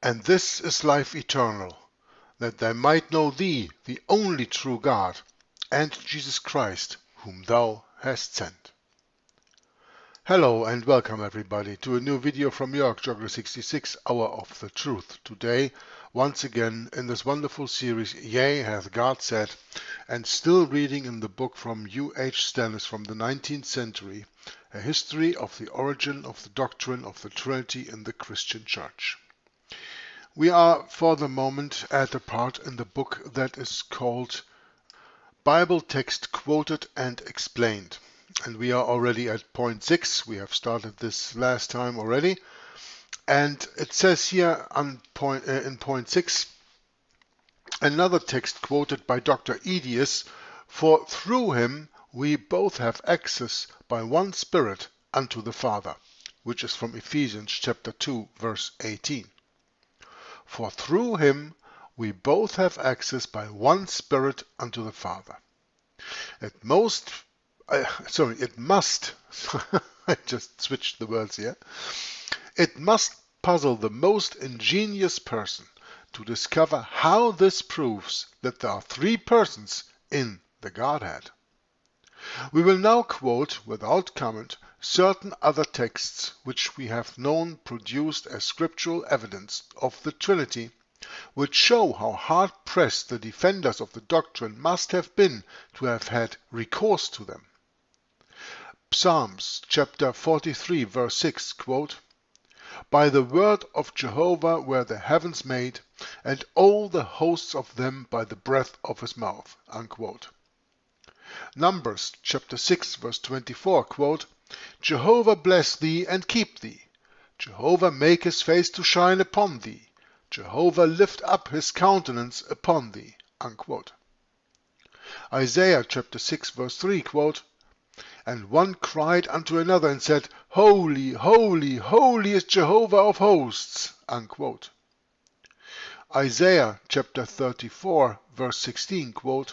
And this is life eternal, that they might know thee, the only true God, and Jesus Christ, whom thou hast sent. Hello and welcome everybody to a new video from YHWH, Hour of the Truth. Today, once again, in this wonderful series, Yea, hath God said, and still reading in the book from U.H. Stannis from the 19th century, a history of the origin of the doctrine of the Trinity in the Christian Church. We are, for the moment, at a part in the book that is called Bible Text Quoted and Explained. And we are already at point 6. We have started this last time already. And it says here in point 6, another text quoted by Dr. Iesus, for through him we both have access by one Spirit unto the Father, which is from Ephesians chapter 2, verse 18. For through him we both have access by one Spirit unto the Father. It must, I just switched the words here. It must puzzle the most ingenious person to discover how this proves that there are three persons in the Godhead. We will now quote, without comment, certain other texts which we have known produced as scriptural evidence of the Trinity, which show how hard-pressed the defenders of the doctrine must have been to have had recourse to them. Psalms chapter 43 verse 6, quote, By the word of Jehovah were the heavens made, and all the hosts of them by the breath of his mouth, unquote. Numbers chapter 6 verse 24, quote, Jehovah bless thee and keep thee. Jehovah make his face to shine upon thee. Jehovah lift up his countenance upon thee. Unquote. Isaiah chapter 6 verse 3, quote, and one cried unto another and said, Holy, holy, holy is Jehovah of hosts. Unquote. Isaiah chapter 34 verse 16, quote,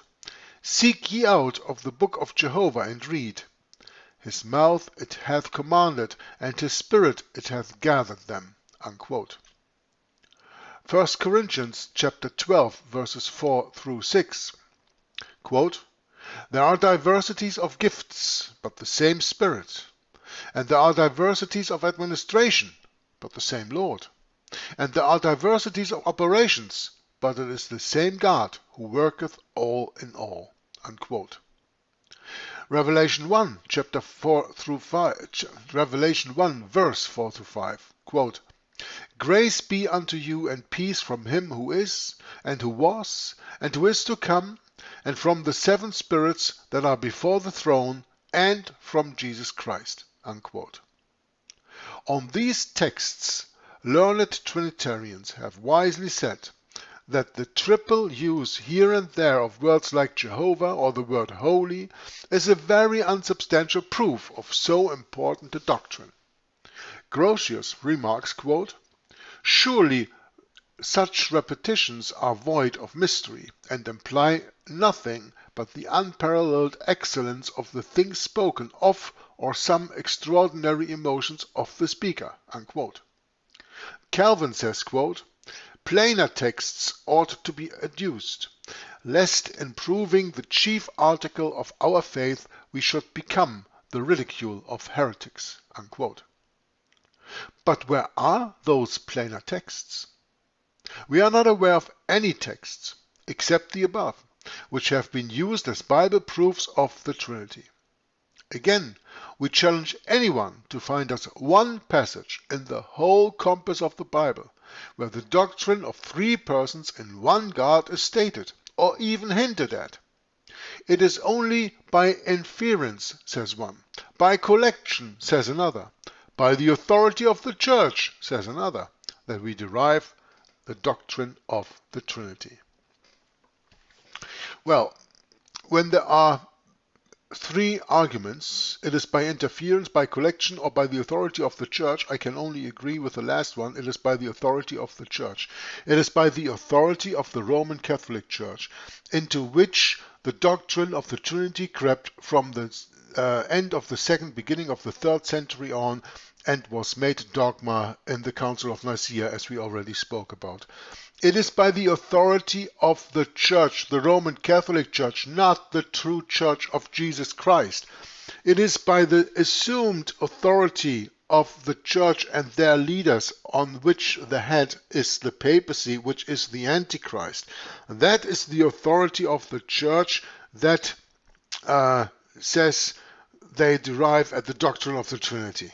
seek ye out of the book of Jehovah and read. His mouth it hath commanded, and his spirit it hath gathered them. Unquote. 1 Corinthians chapter 12 verses 4 through 6, quote, there are diversities of gifts, but the same Spirit. And there are diversities of administration, but the same Lord. And there are diversities of operations, but it is the same God who worketh all in all. Unquote. Revelation 1 chapter 4 through 5, Revelation 1 verse 4 to 5, quote, grace be unto you and peace from him who is, and who was, and who is to come, and from the 7 spirits that are before the throne, and from Jesus Christ. Unquote. On these texts, learned Trinitarians have wisely said that the triple use here and there of words like Jehovah or the word holy is a very unsubstantial proof of so important a doctrine. Grotius remarks, quote, surely such repetitions are void of mystery and imply nothing but the unparalleled excellence of the things spoken of or some extraordinary emotions of the speaker. Unquote. Calvin says, quote, plainer texts ought to be adduced, lest in proving the chief article of our faith we should become the ridicule of heretics. Unquote. But where are those plainer texts? We are not aware of any texts, except the above, which have been used as Bible proofs of the Trinity. Again, we challenge anyone to find us one passage in the whole compass of the Bible where the doctrine of 3 persons in one God is stated, or even hinted at. It is only by inference, says one, by collection, says another, by the authority of the Church, says another, that we derive the doctrine of the Trinity. Well, when there are 3 arguments, it is by interference, by collection, or by the authority of the Church. I can only agree with the last one. It is by the authority of the Church. It is by the authority of the Roman Catholic Church, into which the doctrine of the Trinity crept from the end of the 2nd, beginning of the 3rd century on, and was made dogma in the Council of Nicaea, as we already spoke about. It is by the authority of the Church, the Roman Catholic Church, not the true Church of Jesus Christ. It is by the assumed authority of the Church and their leaders, on which the head is the papacy, which is the Antichrist. That is the authority of the Church that says they derive at the doctrine of the Trinity.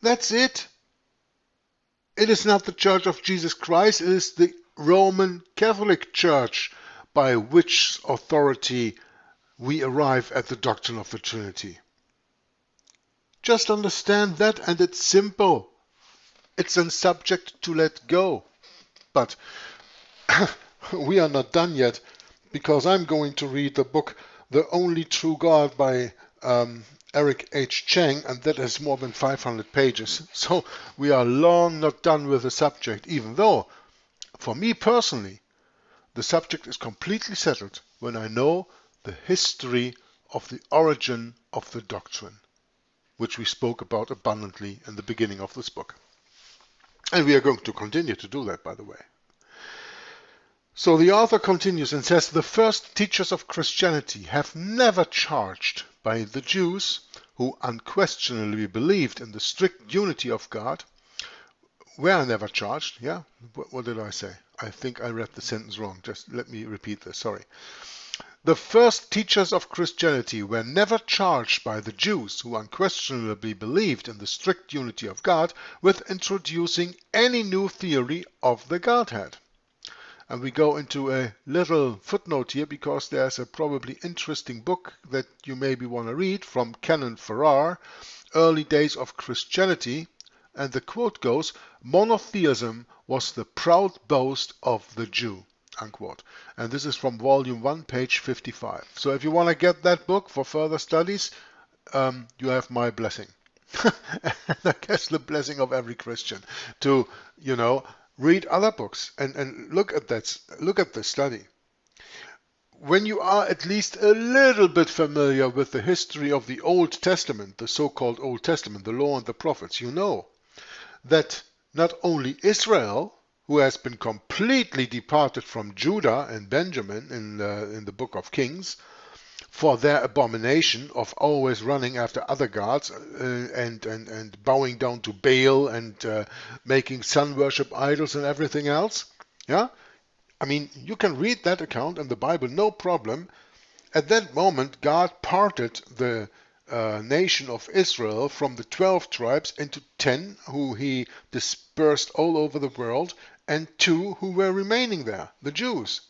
That's it. It is not the Church of Jesus Christ, it is the Roman Catholic Church by which authority we arrive at the doctrine of the Trinity. Just understand that, and it's simple. It's a subject to let go. But we are not done yet, because I'm going to read the book The Only True God by Eric H. Chang, and that has more than 500 pages. So we are long not done with the subject, even though, for me personally, the subject is completely settled when I know the history of the origin of the doctrine, which we spoke about abundantly in the beginning of this book. And we are going to continue to do that, by the way. So the author continues and says, the first teachers of Christianity have never charged by the Jews, who unquestionably believed in the strict unity of God, were never charged. Yeah, what did I say? I think I read the sentence wrong. Just let me repeat this, sorry. The first teachers of Christianity were never charged by the Jews, who unquestionably believed in the strict unity of God, with introducing any new theory of the Godhead. And we go into a little footnote here, because there's a probably interesting book that you maybe want to read from Canon Farrar, Early Days of Christianity, And the quote goes, "Monotheism was the proud boast of the Jew," unquote. And this is from volume 1, page 55. So if you want to get that book for further studies, you have my blessing. And I guess the blessing of every Christian to, read other books and look at the study. When you are at least a little bit familiar with the history of the Old Testament, the so-called Old Testament, the law and the prophets, you know that not only Israel, who has been completely departed from Judah and Benjamin in the book of Kings, for their abomination of always running after other gods and bowing down to Baal and making sun worship idols and everything else. Yeah? I mean, you can read that account in the Bible, no problem. At that moment, God parted the nation of Israel from the 12 tribes into 10, who he dispersed all over the world, and 2 who were remaining there, the Jews.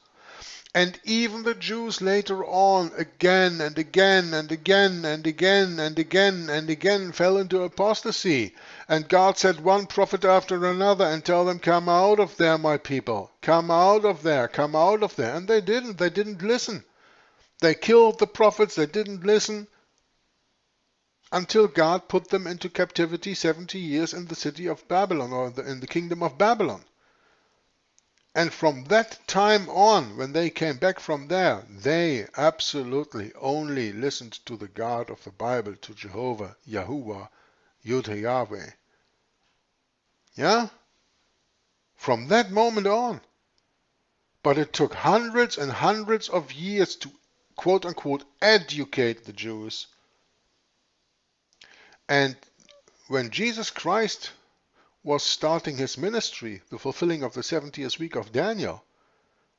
And even the Jews later on, again and again and again and again and again and again fell into apostasy. And God sent one prophet after another and tell them, "Come out of there, my people. Come out of there. Come out of there." And they didn't. They didn't listen. They killed the prophets. They didn't listen until God put them into captivity 70 years in the city of Babylon, or in the kingdom of Babylon. And from that time on, when they came back from there, they absolutely only listened to the God of the Bible, to Jehovah, Yahuwah, Yahweh. Yeah? From that moment on. But it took hundreds and hundreds of years to, quote unquote, educate the Jews. And when Jesus Christ was starting his ministry, the fulfilling of the 70th week of Daniel,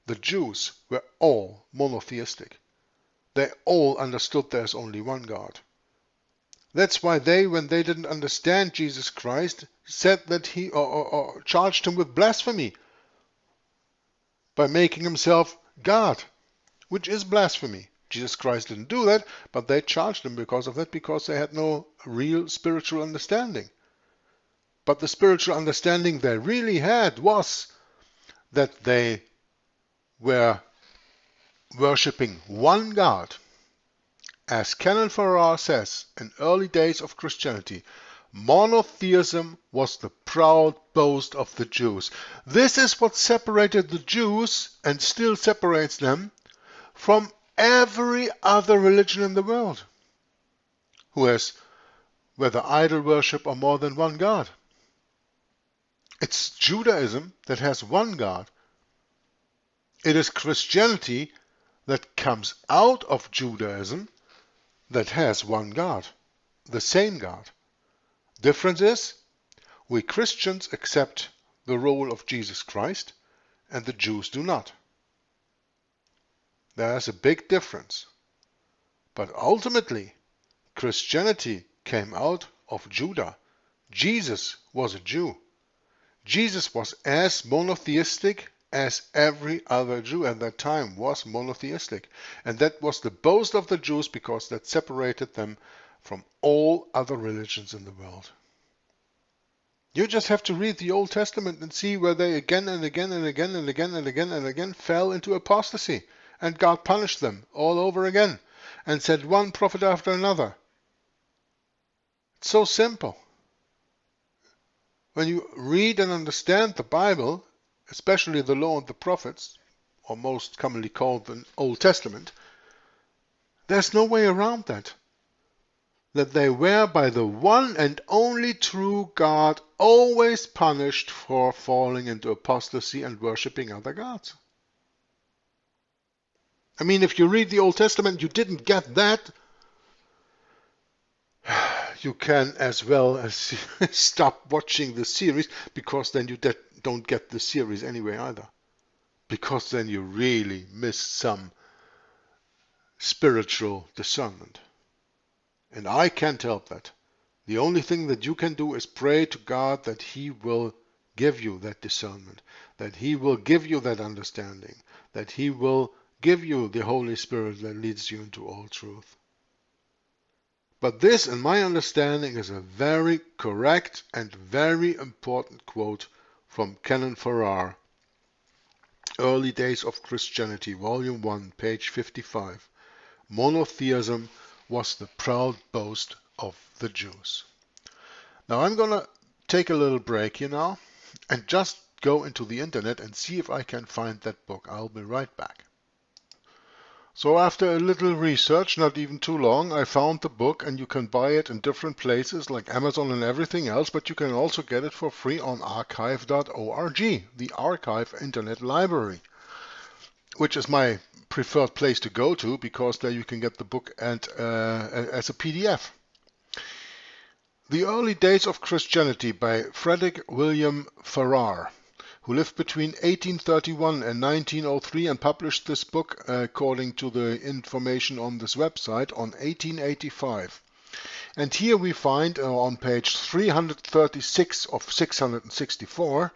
the Jews were all monotheistic. They all understood there's only one God. That's why they, when they didn't understand Jesus Christ, said that he or charged him with blasphemy by making himself God, which is blasphemy. Jesus Christ didn't do that, but they charged him because of that, because they had no real spiritual understanding. But the spiritual understanding they really had was that they were worshipping one God. As Canon Farrar says, in early days of Christianity, monotheism was the proud boast of the Jews. This is what separated the Jews, and still separates them, from every other religion in the world, who has whether idol worship or more than one God. It's Judaism that has one God. It is Christianity that comes out of Judaism that has one God, the same God. Difference is, we Christians accept the role of Jesus Christ and the Jews do not. There's a big difference. But ultimately, Christianity came out of Judah. Jesus was a Jew. Jesus was as monotheistic as every other Jew at that time was monotheistic. And that was the boast of the Jews, because that separated them from all other religions in the world. You just have to read the Old Testament and see where they again and again and again and again and again and again fell into apostasy. And God punished them all over again and sent one prophet after another. It's so simple. When you read and understand the Bible, especially the law and the prophets, or most commonly called the Old Testament, there's no way around that. That they were by the one and only true God always punished for falling into apostasy and worshipping other gods. I mean, if you read the Old Testament, you didn't get that, you can as well as stop watching the series, because then you don't get the series anyway either. Because then you really miss some spiritual discernment. And I can't help that. The only thing that you can do is pray to God that He will give you that discernment, that He will give you that understanding, that He will give you the Holy Spirit that leads you into all truth. But this, in my understanding, is a very correct and very important quote from Canon Farrar, Early Days of Christianity, Volume 1, page 55. Monotheism was the proud boast of the Jews. Now I'm going to take a little break here now and just go into the internet and see if I can find that book. I'll be right back. So after a little research, not even too long, I found the book, and you can buy it in different places like Amazon and everything else, but you can also get it for free on archive.org, the Archive Internet Library, which is my preferred place to go to because there you can get the book and as a PDF. The Early Days of Christianity by Frederick William Farrar, who lived between 1831 and 1903 and published this book, according to the information on this website, on 1885. And here we find on page 336 of 664.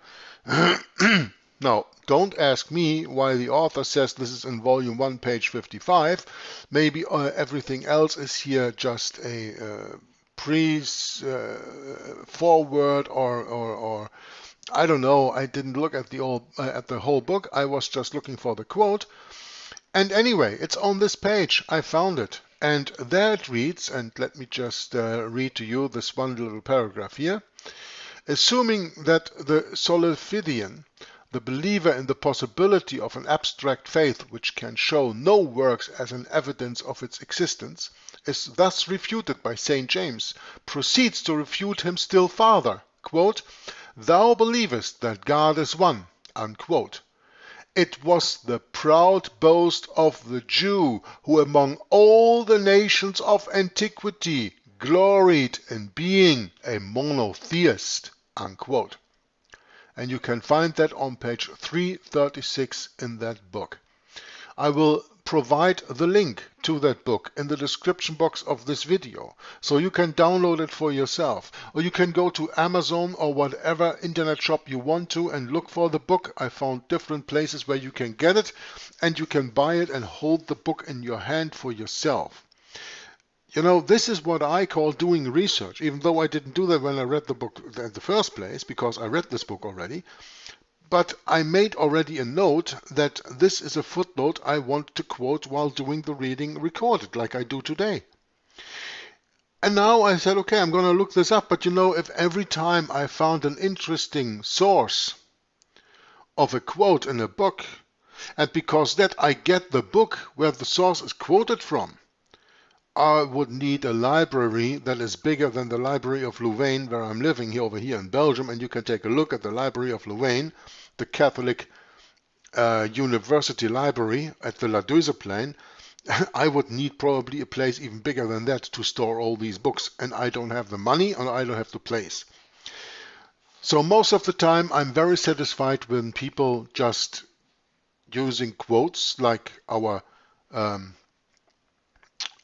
Now, don't ask me why the author says this is in volume 1, page 55. Maybe everything else is here just a forward or I don't know. I didn't look at the whole book. I was just looking for the quote. And anyway, it's on this page. I found it. And there it reads, and let me just read to you this one little paragraph here. Assuming that the Solifidian, the believer in the possibility of an abstract faith which can show no works as an evidence of its existence, is thus refuted by St. James, proceeds to refute him still farther. Quote, "Thou believest that God is one." Unquote. It was the proud boast of the Jew who among all the nations of antiquity gloried in being a monotheist. Unquote. And you can find that on page 336 in that book. I will provide the link to that book in the description box of this video, so you can download it for yourself, or you can go to Amazon or whatever internet shop you want to and look for the book. I found different places where you can get it, and you can buy it and hold the book in your hand for yourself. You know, this is what I call doing research, even though I didn't do that when I read the book in the first place, because I read this book already. But I made already a note that this is a footnote I want to quote while doing the reading recorded, like I do today. And now I said, okay, I'm going to look this up. But you know, if every time I found an interesting source of a quote in a book, and because that I get the book where the source is quoted from, I would need a library that is bigger than the Library of Louvain, where I'm living here over here in Belgium, and you can take a look at the Library of Louvain, the Catholic University Library at the La Duizeplein. I would need probably a place even bigger than that to store all these books, and I don't have the money and I don't have the place. So most of the time I'm very satisfied when people just using quotes like our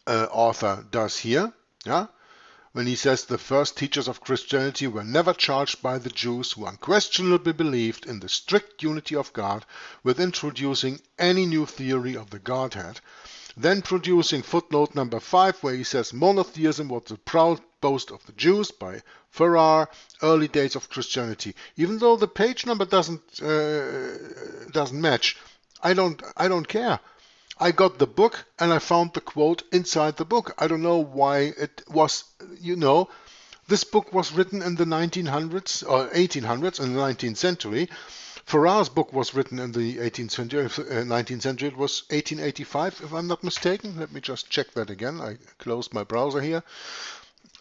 author does here, yeah, when he says the first teachers of Christianity were never charged by the Jews, who unquestionably believed in the strict unity of God, with introducing any new theory of the Godhead, then producing footnote number 5, where he says monotheism was the proud boast of the Jews, by Farrar, Early Days of Christianity. Even though the page number doesn't match, I don't care. I got the book and I found the quote inside the book. I don't know why it was, you know, this book was written in the 1900s or 1800s in the 19th century. Farrar's book was written in the 19th century. It was 1885, if I'm not mistaken. Let me just check that again. I closed my browser here.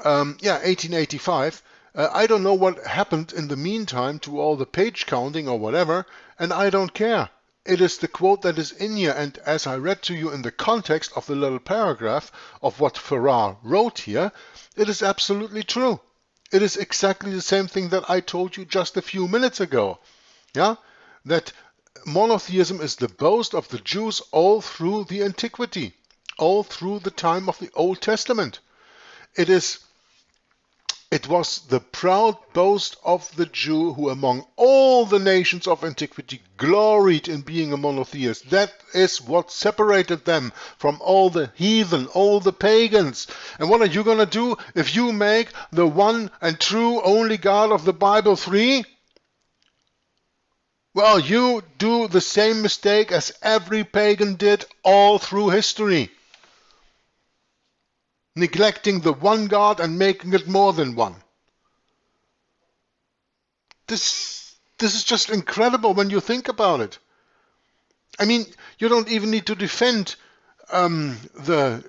Yeah, 1885. I don't know what happened in the meantime to all the page counting or whatever, and I don't care. It is the quote that is in here, and as I read to you in the context of the little paragraph of what Farrar wrote here, it is absolutely true. It is exactly the same thing that I told you just a few minutes ago. Yeah, that monotheism is the boast of the Jews all through the antiquity, all through the time of the Old Testament. It is It was the proud boast of the Jew who among all the nations of antiquity gloried in being a monotheist. That is what separated them from all the heathen, all the pagans. And what are you going to do if you make the one and true only God of the Bible three? Well, you do the same mistake as every pagan did all through history. Neglecting the one God and making it more than one. This is just incredible when you think about it. I mean, you don't even need to defend the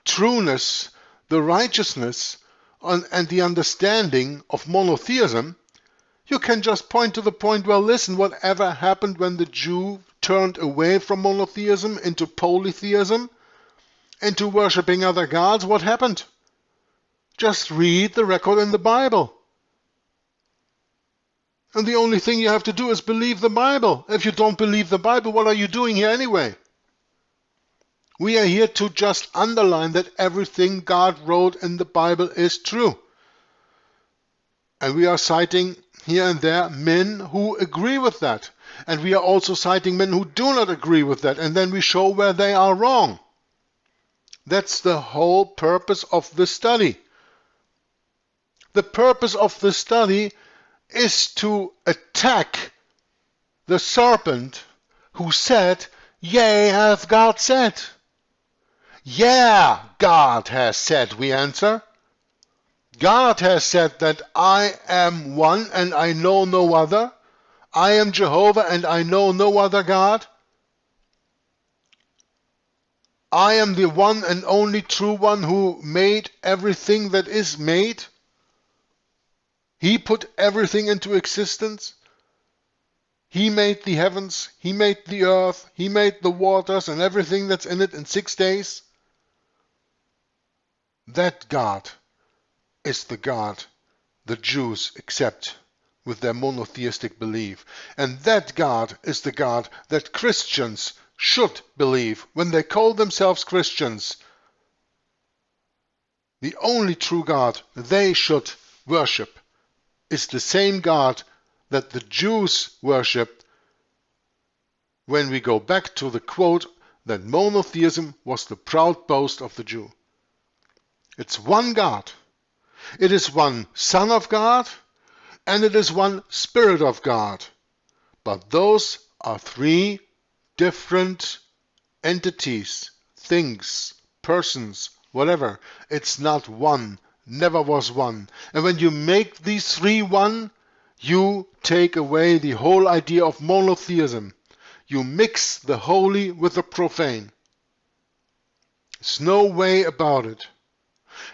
trueness, the righteousness, and the understanding of monotheism. You can just point to the point, well, listen, whatever happened when the Jew turned away from monotheism into polytheism, into worshipping other gods, what happened? Just read the record in the Bible. And the only thing you have to do is believe the Bible. If you don't believe the Bible, what are you doing here anyway? We are here to just underline that everything God wrote in the Bible is true. And we are citing here and there men who agree with that. And we are also citing men who do not agree with that. And then we show where they are wrong. That's the whole purpose of the study. The purpose of the study is to attack the serpent who said, "Yea, hath God said." Yeah, God has said, we answer. God has said that I am one and I know no other. I am Jehovah and I know no other God. I am the one and only true one who made everything that is made. He put everything into existence. He made the heavens, He made the earth, He made the waters and everything that's in it in 6 days. That God is the God the Jews accept with their monotheistic belief. And that God is the God that Christians should believe when they call themselves Christians. The only true God they should worship is the same God that the Jews worshipped when we go back to the quote that monotheism was the proud boast of the Jew. It's one God. It is one Son of God and it is one Spirit of God. But those are three different entities, things, persons, whatever. It's not one. Never was one. And when you make these three one, you take away the whole idea of monotheism. You mix the holy with the profane. There's no way about it.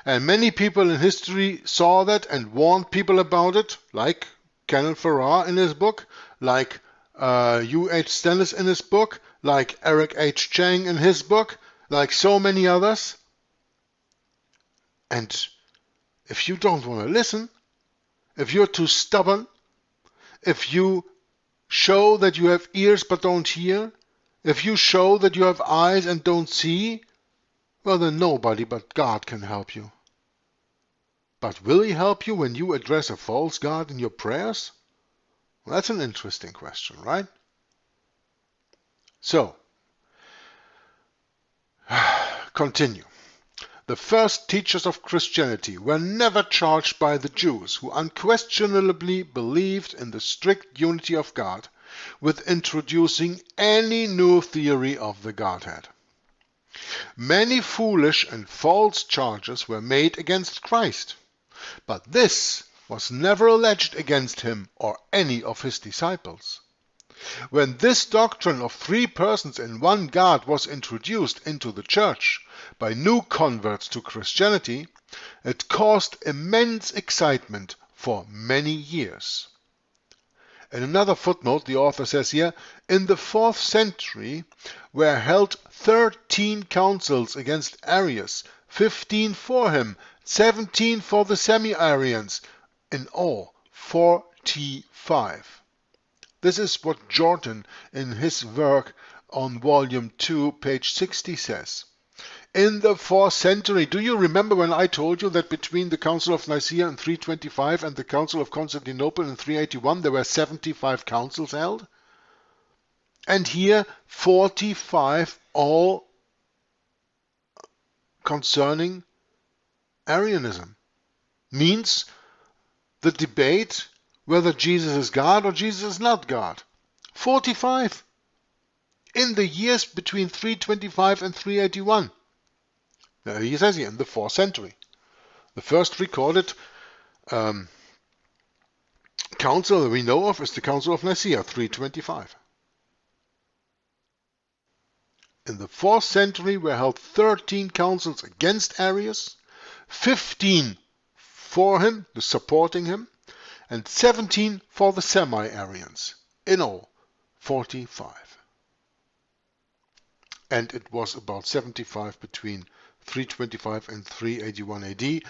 And many people in history saw that and warned people about it, like Kenneth Farrar in his book, like U.H. Stennis in his book, like Eric H. Chang in his book, like so many others. And if you don't want to listen, if you're too stubborn, if you show that you have ears but don't hear, if you show that you have eyes and don't see, well then nobody but God can help you. But will He help you when you address a false God in your prayers? Well, that's an interesting question, right? So, continue. The first teachers of Christianity were never charged by the Jews, who unquestionably believed in the strict unity of God, with introducing any new theory of the Godhead. Many foolish and false charges were made against Christ, but this was never alleged against him or any of his disciples. When this doctrine of three persons in one God was introduced into the church by new converts to Christianity, it caused immense excitement for many years. In another footnote, the author says here, in the 4th century were held 13 councils against Arius, 15 for him, 17 for the semi-Arians, in all 45. This is what Jordan in his work on volume 2, page 60 says. in the 4th century. Do you remember when I told you that between the Council of Nicaea in 325 and the Council of Constantinople in 381 there were 75 councils held? And here 45 all concerning Arianism. Means the debate whether Jesus is God or Jesus is not God. 45 in the years between 325 and 381. Now he says here in the 4th century. The first recorded council that we know of is the Council of Nicaea, 325. In the 4th century were held 13 councils against Arius, 15 for him, supporting him, and 17 for the semi-Arians. In all, 45. And it was about 75 between 325 and 381 AD,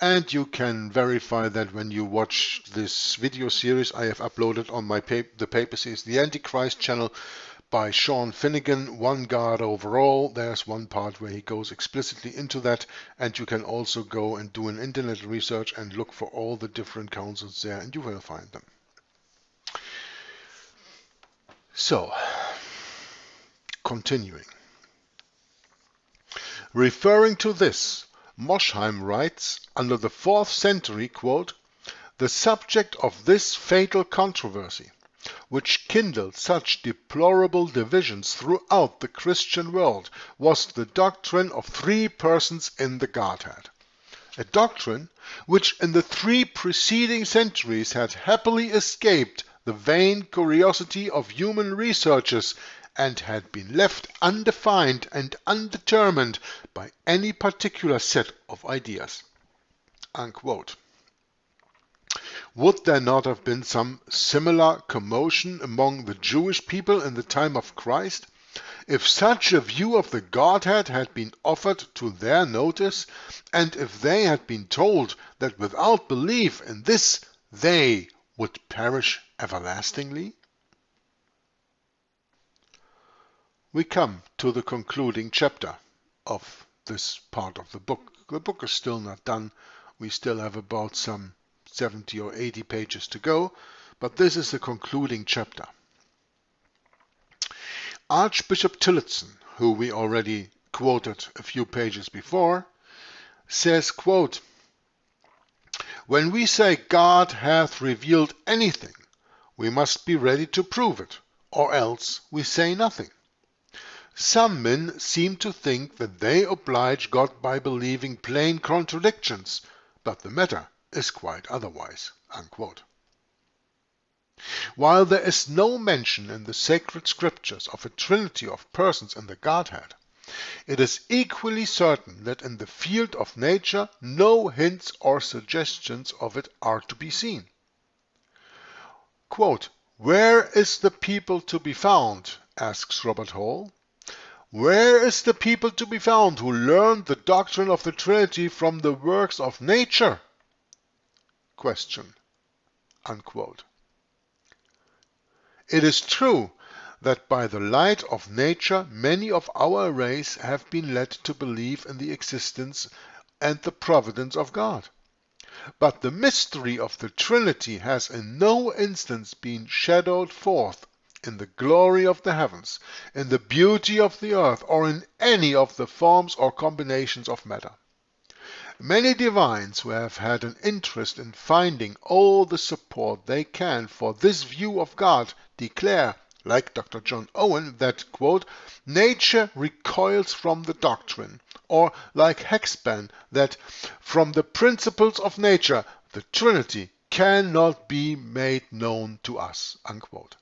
and you can verify that when you watch this video series I have uploaded on my the papacy is the Antichrist channel by Sean Finnegan, One God Overall. There's one part where he goes explicitly into that, and you can also go and do an internet research and look for all the different councils there, and you will find them. So, continuing. Referring to this, Mosheim writes, under the 4th century, quote, the subject of this fatal controversy, which kindled such deplorable divisions throughout the Christian world, was the doctrine of 3 persons in the Godhead. A doctrine which in the 3 preceding centuries had happily escaped the vain curiosity of human researchers and had been left undefined and undetermined by any particular set of ideas. Unquote. Would there not have been some similar commotion among the Jewish people in the time of Christ, if such a view of the Godhead had been offered to their notice, and if they had been told that without belief in this they would perish everlastingly? We come to the concluding chapter of this part of the book. The book is still not done. We still have about some 70 or 80 pages to go, but this is the concluding chapter. Archbishop Tillotson, who we already quoted a few pages before, says, quote, when we say God hath revealed anything, we must be ready to prove it, or else we say nothing. Some men seem to think that they oblige God by believing plain contradictions, but the matter is quite otherwise. Unquote. While there is no mention in the sacred scriptures of a trinity of persons in the Godhead, it is equally certain that in the field of nature no hints or suggestions of it are to be seen. Quote, where is the people to be found? Asks Robert Hall. Where is the people to be found who learned the doctrine of the Trinity from the works of nature? Question. Unquote. It is true that by the light of nature many of our race have been led to believe in the existence and the providence of God. But the mystery of the Trinity has in no instance been shadowed forth in the glory of the heavens, in the beauty of the earth, or in any of the forms or combinations of matter. Many divines who have had an interest in finding all the support they can for this view of God declare, like Dr. John Owen, that, quote, nature recoils from the doctrine, or like Hexban, that from the principles of nature the Trinity cannot be made known to us. Unquote.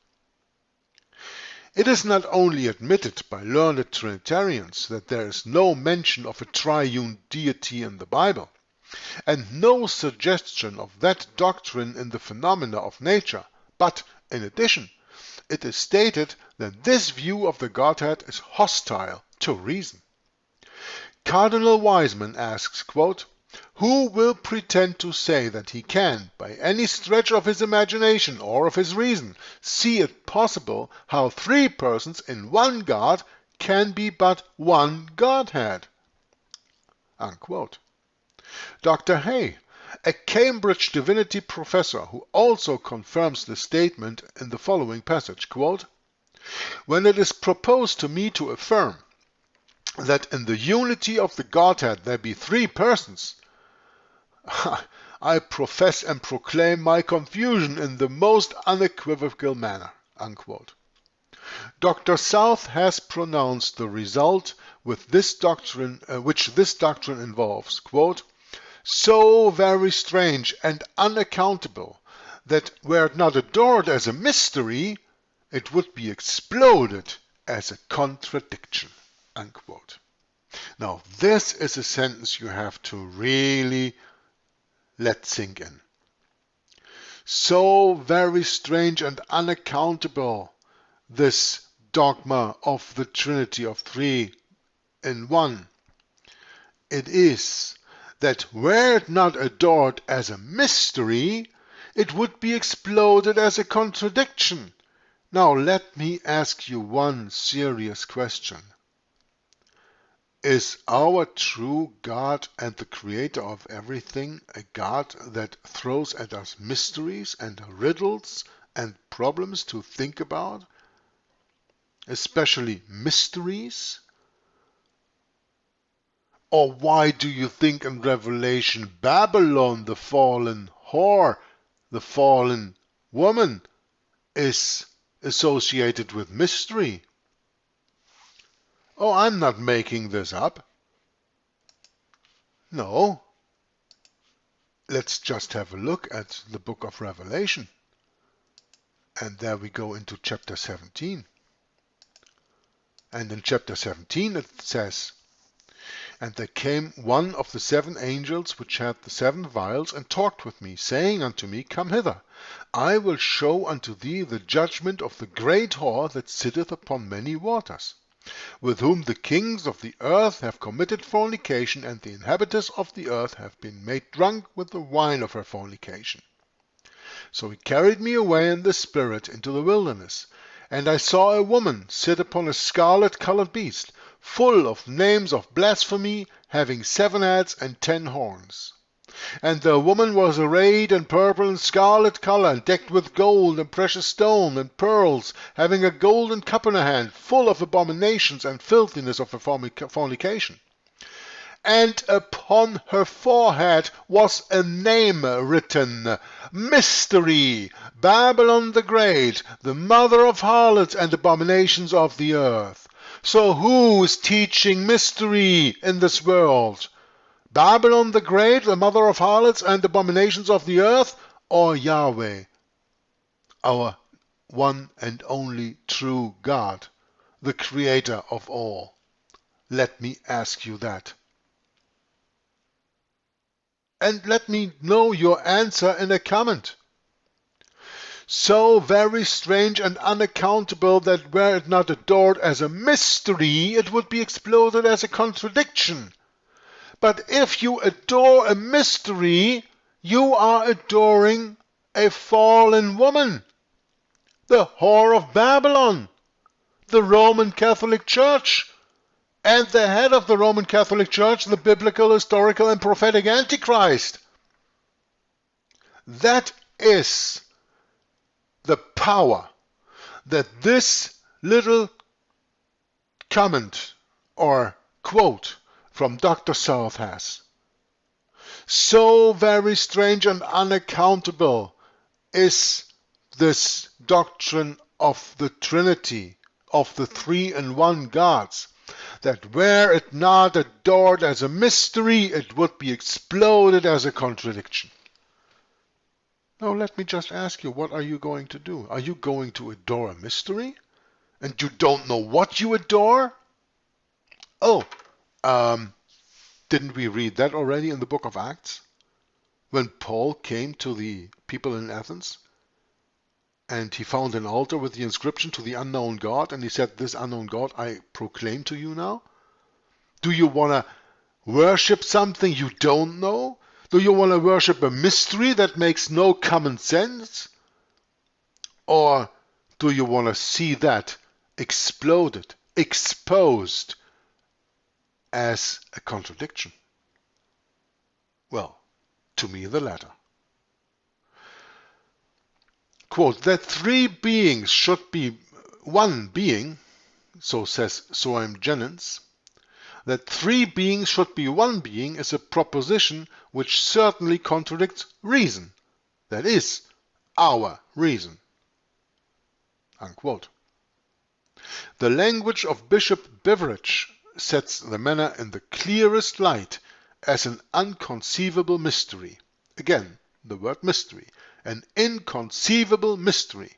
It is not only admitted by learned Trinitarians that there is no mention of a triune deity in the Bible, and no suggestion of that doctrine in the phenomena of nature, but, in addition, it is stated that this view of the Godhead is hostile to reason. Cardinal Wiseman asks, quote, who will pretend to say that he can, by any stretch of his imagination or of his reason, see it possible how 3 persons in one God can be but one Godhead? unquote. Dr. Hay, a Cambridge divinity professor who also confirms the statement in the following passage, quote, "When it is proposed to me to affirm that in the unity of the Godhead there be three persons, I profess and proclaim my confusion in the most unequivocal manner." Unquote. Dr. South has pronounced the result with this doctrine, which this doctrine involves, quote, "so very strange and unaccountable that were it not adored as a mystery, it would be exploded as a contradiction." Unquote. Now, this is a sentence you have to really let sink in. So very strange and unaccountable, this dogma of the Trinity of three in one. It is that were it not adored as a mystery, it would be exploded as a contradiction. Now let me ask you one serious question. Is our true God and the creator of everything a God that throws at us mysteries and riddles and problems to think about? Especially mysteries? Or why do you think in Revelation Babylon, the fallen whore, the fallen woman, is associated with mystery? Oh, I'm not making this up. No. Let's just have a look at the book of Revelation. And there we go into chapter 17. And in chapter 17 it says, "And there came one of the seven angels which had the seven vials, and talked with me, saying unto me, Come hither, I will show unto thee the judgment of the great whore that sitteth upon many waters, with whom the kings of the earth have committed fornication, and the inhabitants of the earth have been made drunk with the wine of her fornication. So he carried me away in the spirit into the wilderness, and I saw a woman sit upon a scarlet-colored beast, full of names of blasphemy, having 7 heads and 10 horns. And the woman was arrayed in purple and scarlet color, and decked with gold and precious stone and pearls, having a golden cup in her hand, full of abominations and filthiness of her fornication. And upon her forehead was a name written, Mystery, Babylon the Great, the mother of harlots and abominations of the earth." So who is teaching mystery in this world? Babylon the Great, the mother of harlots and abominations of the earth, or Yahweh, our one and only true God, the creator of all? Let me ask you that. And let me know your answer in a comment. So very strange and unaccountable that were it not adored as a mystery, it would be exploded as a contradiction. But if you adore a mystery, you are adoring a fallen woman, the whore of Babylon, the Roman Catholic Church, and the head of the Roman Catholic Church, the biblical, historical, and prophetic Antichrist. That is the power that this little comment or quote from Dr. South has. So very strange and unaccountable is this doctrine of the Trinity, of the three-in-one gods, that were it not adored as a mystery, it would be exploded as a contradiction. Now let me just ask you, what are you going to do? Are you going to adore a mystery? And you don't know what you adore? Oh, didn't we read that already in the book of Acts? When Paul came to the people in Athens, and he found an altar with the inscription to the unknown God, and he said, "This unknown God I proclaim to you now." Do you want to worship something you don't know? Do you want to worship a mystery that makes no common sense? Or do you want to see that exploded, exposed as a contradiction? Well, to me the latter. Quote, that three beings should be one being, so says Soam Jennings, that three beings should be one being is a proposition which certainly contradicts reason, that is, our reason. Unquote. The language of Bishop Beveridge sets the matter in the clearest light as an inconceivable mystery. Again, the word mystery, an inconceivable mystery.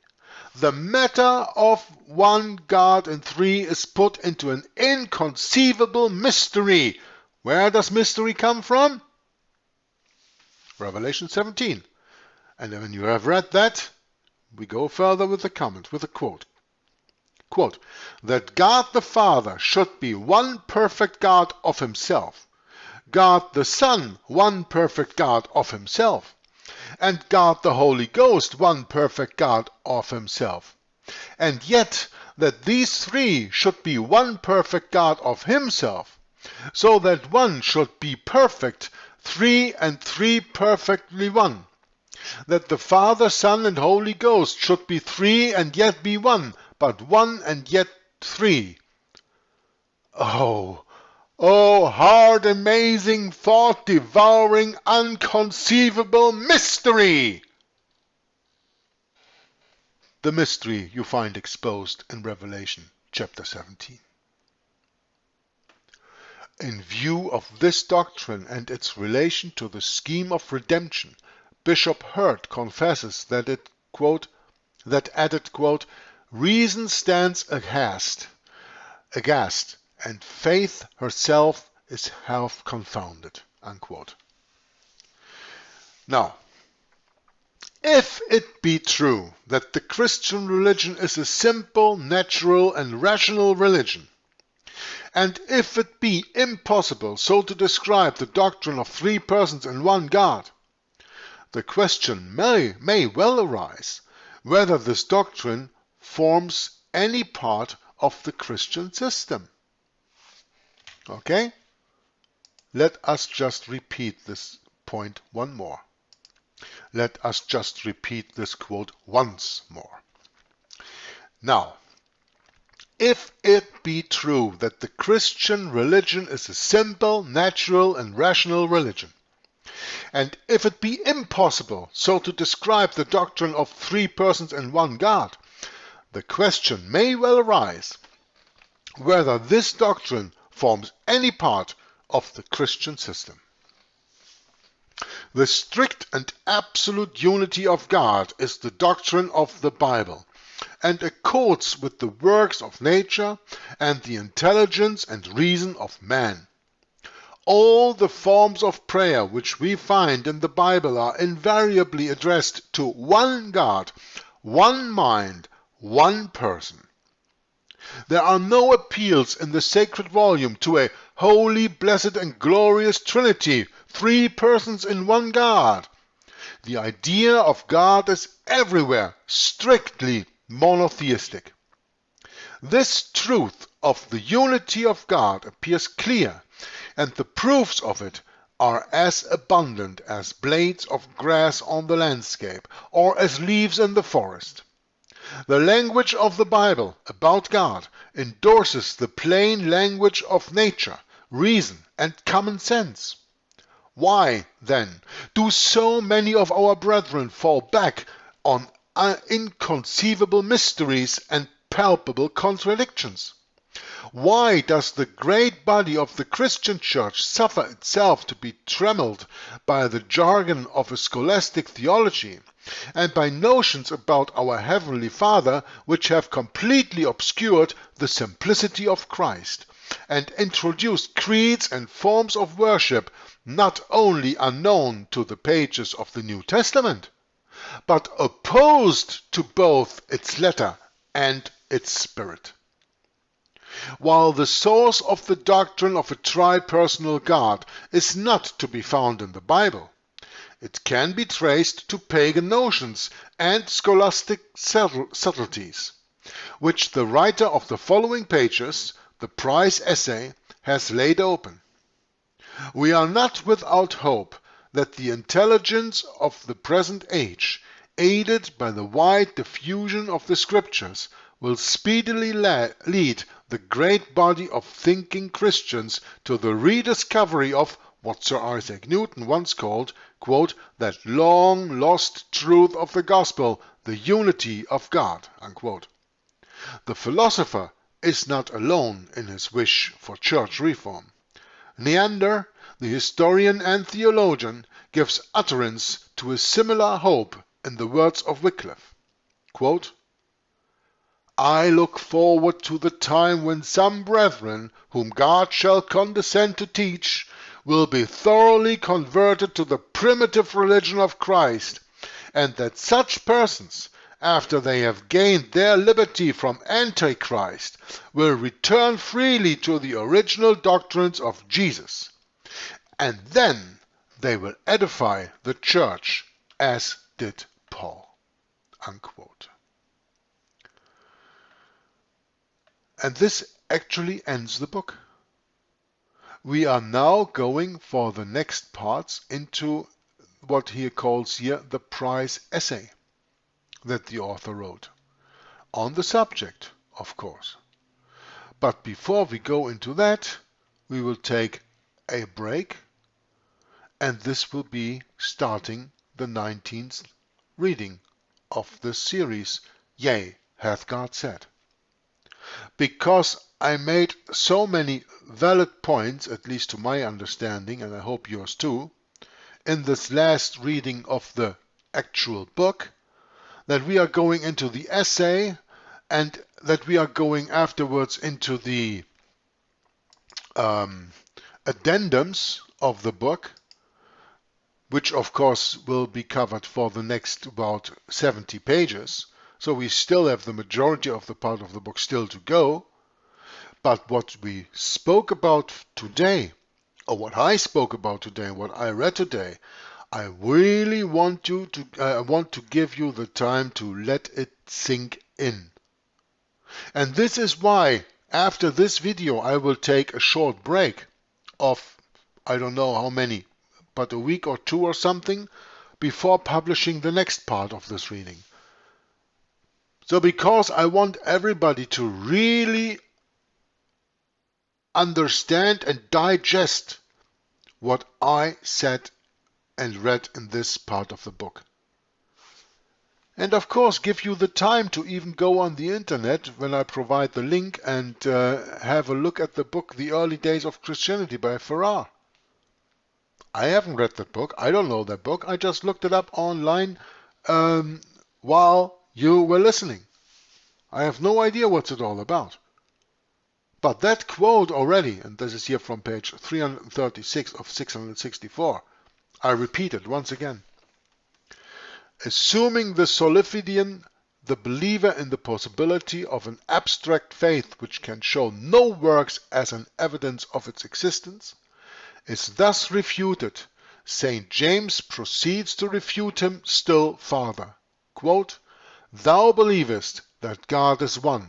The matter of one God in three is put into an inconceivable mystery. Where does mystery come from? Revelation 17. And when you have read that, we go further with the comment, with a quote. Quote, that God the Father should be one perfect God of himself, God the Son one perfect God of himself, and God the Holy Ghost one perfect God of himself. And yet that these three should be one perfect God of himself, so that one should be perfect, three and three perfectly one. That the Father, Son, and Holy Ghost should be three and yet be one, but one and yet three. Oh, hard, amazing, thought-devouring, unconceivable mystery! The mystery you find exposed in Revelation chapter 17. In view of this doctrine and its relation to the scheme of redemption, Bishop Hurt confesses that it, quote, that added, quote, reason stands aghast, and faith herself is half confounded, unquote. Now, if it be true that the Christian religion is a simple, natural, and rational religion, and if it be impossible so to describe the doctrine of three persons in one God, the question may well arise whether this doctrine forms any part of the Christian system. Okay? Let us just repeat this point one more. Let us just repeat this quote once more. Now, if it be true that the Christian religion is a simple, natural, and rational religion, and if it be impossible so to describe the doctrine of three persons in one God, the question may well arise whether this doctrine forms any part of the Christian system. The strict and absolute unity of God is the doctrine of the Bible, and accords with the works of nature and the intelligence and reason of man. All the forms of prayer which we find in the Bible are invariably addressed to one God, one mind, one person. There are no appeals in the sacred volume to a holy, blessed, and glorious Trinity, three persons in one God. The idea of God is everywhere strictly monotheistic. This truth of the unity of God appears clear, and the proofs of it are as abundant as blades of grass on the landscape, or as leaves in the forest. The language of the Bible about God endorses the plain language of nature, reason, and common sense. Why, then, do so many of our brethren fall back on inconceivable mysteries and palpable contradictions? Why does the great body of the Christian Church suffer itself to be trammeled by the jargon of a scholastic theology, and by notions about our Heavenly Father which have completely obscured the simplicity of Christ, and introduced creeds and forms of worship not only unknown to the pages of the New Testament, but opposed to both its letter and its spirit? While the source of the doctrine of a tri-personal God is not to be found in the Bible, it can be traced to pagan notions and scholastic subtleties, which the writer of the following pages, the prize essay, has laid open. We are not without hope that the intelligence of the present age, aided by the wide diffusion of the Scriptures, will speedily lead the great body of thinking Christians to the rediscovery of what Sir Isaac Newton once called, quote, that long lost truth of the gospel, the unity of God, unquote. The philosopher is not alone in his wish for church reform. Neander, the historian and theologian, gives utterance to a similar hope in the words of Wycliffe, quote, I look forward to the time when some brethren, whom God shall condescend to teach, will be thoroughly converted to the primitive religion of Christ, and that such persons, after they have gained their liberty from Antichrist, will return freely to the original doctrines of Jesus. And then they will edify the church as did Paul. Unquote. And this actually ends the book. We are now going for the next parts into what he calls here the prize essay that the author wrote. On the subject, of course. But before we go into that, we will take a break, and this will be starting the 19th reading of this series, Yea, hath God said. Because I made so many valid points, at least to my understanding, and I hope yours too, in this last reading of the actual book, that we are going into the essay and that we are going afterwards into the addendums of the book, which of course will be covered for the next about 70 pages. So we still have the majority of the part of the book still to go. But what we spoke about today, or what I spoke about today, what I read today, I really want to give you the time to let it sink in. And this is why after this video I will take a short break of I don't know how many, but a week or two or something before publishing the next part of this reading. So because I want everybody to really understand and digest what I said and read in this part of the book. And of course give you the time to even go on the internet when I provide the link and have a look at the book The Early Days of Christianity by Farrar. I haven't read that book. I don't know that book. I just looked it up online while you were listening. I have no idea what's it all about. But that quote already, and this is here from page 336 of 664, I repeat it once again. Assuming the Solifidian, the believer in the possibility of an abstract faith which can show no works as an evidence of its existence, is thus refuted, St. James proceeds to refute him still farther. Quote, Thou believest that God is one.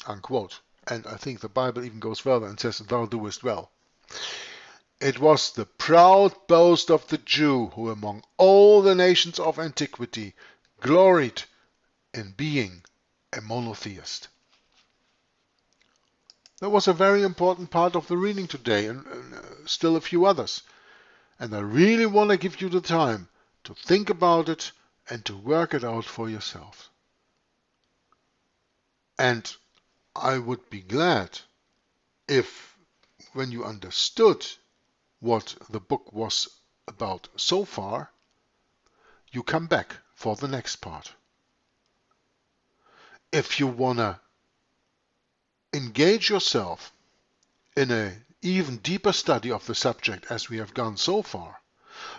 Unquote. And I think the Bible even goes further and says, Thou doest well. It was the proud boast of the Jew who among all the nations of antiquity gloried in being a monotheist. That was a very important part of the reading today, and still a few others. And I really want to give you the time to think about it and to work it out for yourself. And I would be glad if, when you understood what the book was about so far, you come back for the next part. If you want to engage yourself in an even deeper study of the subject as we have gone so far,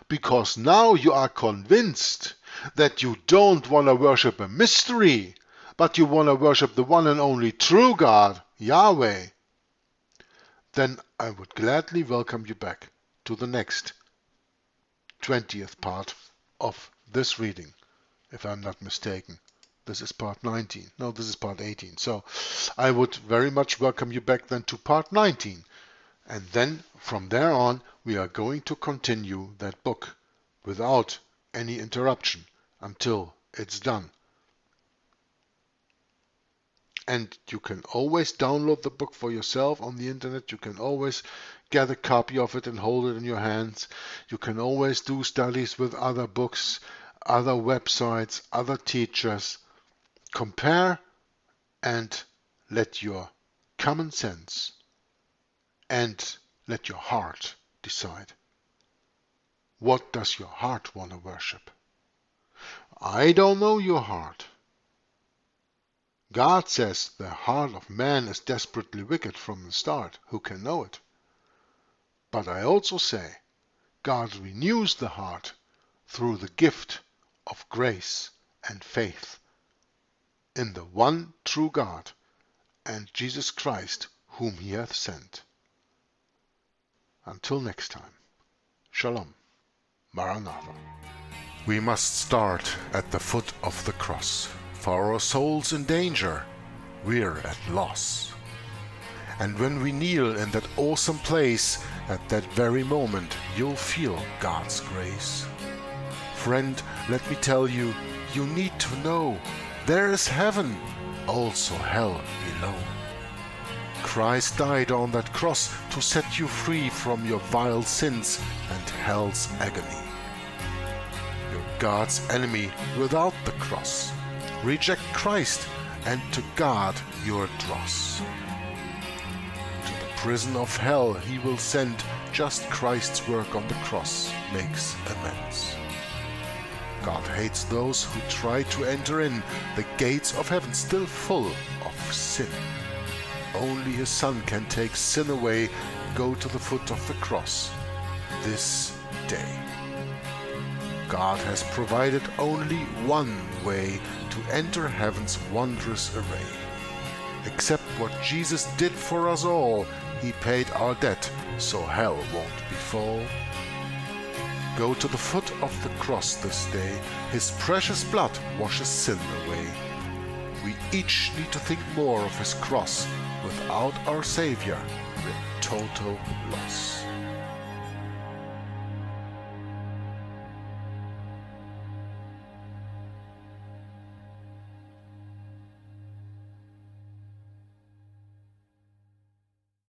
because now you are convinced that you don't want to worship a mystery, but you want to worship the one and only true God, Yahweh, then I would gladly welcome you back to the next 20th part of this reading, if I'm not mistaken. This is part 19. No, this is part 18. So I would very much welcome you back then to part 19. And then from there on, we are going to continue that book without any interruption until it's done. And you can always download the book for yourself on the internet. You can always get a copy of it and hold it in your hands. You can always do studies with other books, other websites, other teachers. Compare and let your common sense and let your heart decide. What does your heart want to worship? I don't know your heart. God says the heart of man is desperately wicked from the start. Who can know it? But I also say God renews the heart through the gift of grace and faith in the one true God and Jesus Christ whom he hath sent. Until next time, Shalom, Maranatha. We must start at the foot of the cross. For our souls in danger, we're at loss. And when we kneel in that awesome place, at that very moment, you'll feel God's grace. Friend, let me tell you, you need to know, there is heaven, also hell below. Christ died on that cross to set you free from your vile sins and hell's agony. You're God's enemy without the cross. Reject Christ, and to God you're dross. To the prison of hell he will send, just Christ's work on the cross makes amends. God hates those who try to enter in, the gates of heaven still full of sin. Only his Son can take sin away. Go to the foot of the cross this day. God has provided only one way to enter heaven's wondrous array. Accept what Jesus did for us all. He paid our debt, so hell won't befall. Go to the foot of the cross this day. His precious blood washes sin away. We each need to think more of his cross. Without our Savior, we're total loss.